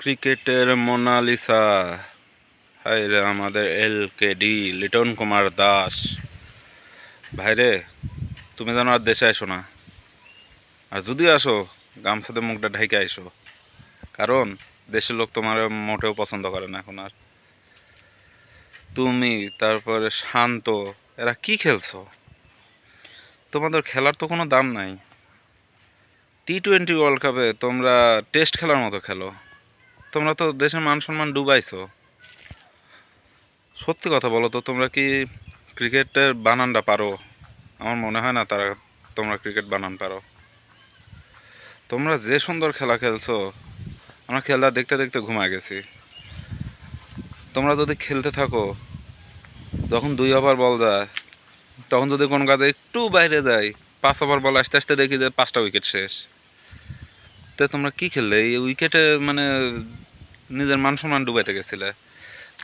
ক্রিকেটের মোনালিসা, হায় রে আমাদের LKD লিটন কুমার দাস। ভাইরে, তুমি যেন আর দেশে আসো না, আর যদি আসো গামছাতে মুখটা ঢেকে আইসো, কারণ দেশের লোক তোমার মোটেও পছন্দ করে না এখন আর। তুমি, তারপরে শান্ত, এরা কি খেলছো? তোমাদের খেলার তো কোনো দাম নাই। T20 ওয়ার্ল্ড কাপে তোমরা টেস্ট খেলার মতো খেলো। তোমরা তো দেশের মান সম্মান ডুবাইছো। সত্যি কথা বলো তো, তোমরা কি ক্রিকেটের বানানটা পারো? আমার মনে হয় না তোমরা ক্রিকেট বানান পারো। তোমরা যে সুন্দর খেলা খেলছো, আমরা খেলা দেখতে দেখতে ঘুমায় গেছি। তোমরা যদি খেলতে থাকো, যখন 2 ওভার বল যায়, তখন যদি কোনো কাজে একটু বাইরে যায়, 5 ওভার বল আসতে আসতে দেখি যে 5টা উইকেট শেষ। তো তোমরা কি খেললে এই উইকেটে? মানে নিজের মান সম্মান ডুবাইতে গেছিলে।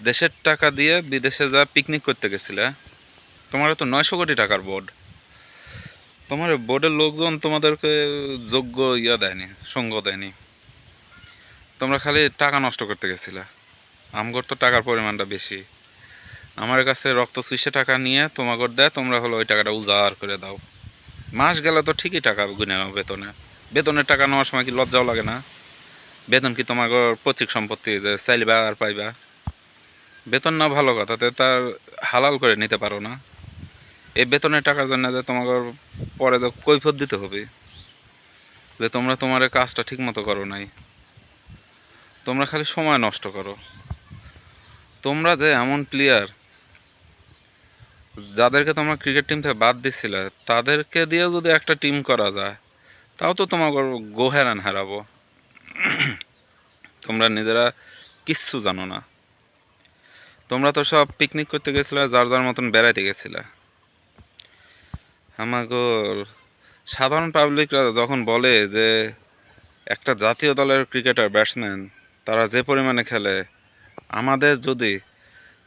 দেশের টাকা দিয়ে বিদেশে যা পিকনিক করতে গেছিলে। তোমার তো 900 কোটি টাকার বোর্ড। তোমার বোর্ডের লোকজন তোমাদেরকে যোগ্য দেয়নি, সঙ্গ দেয়নি। তোমরা খালি টাকা নষ্ট করতে গেছিলে। আমগর তো টাকার পরিমাণটা বেশি। আমার কাছে রক্ত চুষে টাকা নিয়ে তোমাগর দেয়, তোমরা হলো ওই টাকাটা উজাড় করে দাও। মাস গেলে তো ঠিকই টাকা গুনে নাও বেতনে। বেতনের টাকা নেওয়ার সময় কি লজ্জাও লাগে না? বেতন কি তোমাগর পৈতৃক সম্পত্তি যে চাইবা আর পাইবা? বেতন না ভালো কথা, তার হালাল করে নিতে পারো না? এই বেতনের টাকার জন্য যে তোমাগর পরে তো কৈফিয়ত দিতে হবে যে তোমরা তোমার কাজটা ঠিক মতো করো নাই। তোমরা খালি সময় নষ্ট করো। তোমরা যে এমন প্লেয়ার, যাদেরকে তোমরা ক্রিকেট টিম থেকে বাদ দিছিলে, তাদেরকে দিয়ে যদি একটা টিম করা যায়, তাও তো তোমাকে গো হ্যারান হারাবো। তোমরা নিজেরা কিচ্ছু জানো না। তোমরা তো সব পিকনিক করতে গেছিলে, যার যার মতন বেড়াইতে গেছিলে। আমাকে সাধারণ পাবলিকরা যখন বলে যে একটা জাতীয় দলের ক্রিকেটার ব্যাটসম্যান তারা যে পরিমাণে খেলে, আমাদের যদি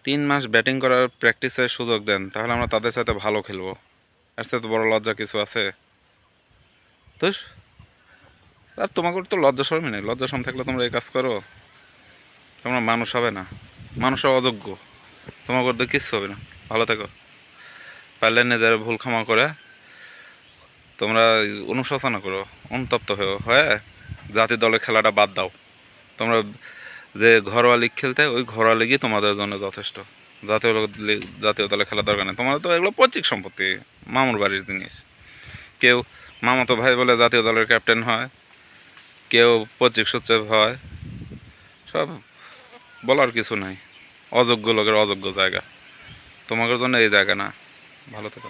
3 মাস ব্যাটিং করার প্র্যাকটিসের সুযোগ দেন, তাহলে আমরা তাদের সাথে ভালো খেলবো। এর সাথে বড় লজ্জা কিছু আছে? তো আর তোমাকে তো লজ্জা শরমই নেই। লজ্জা শরম থাকলে তোমরা এই কাজ করো? তোমরা মানুষ হবে না, মানুষ অযোগ্য। তোমাকে করতে কিচ্ছু হবে না। ভালো থেকো। পারলে নিজের ভুল ক্ষমা করে তোমরা অনুশোচনা করো, অনুতপ্ত হয়ে জাতীয় দলের খেলাটা বাদ দাও। তোমরা যে ঘরোয়া লিগ খেলতে, ওই ঘরোয়া লিগই তোমাদের জন্য যথেষ্ট। জাতীয় দলে খেলা দরকার নেই। তোমাদের তো এগুলো পৈতৃক সম্পত্তি, মামুর বাড়ির জিনিস। কেউ মামাতো ভাই বলে জাতীয় দলের ক্যাপ্টেন হয়, কেউ পৈতৃক সূত্রে হয়। সব বলার কিছু নাই। অযোগ্য লোকের অযোগ্য জায়গা। তোমাদের জন্য এই জায়গা না। ভালো থেকো।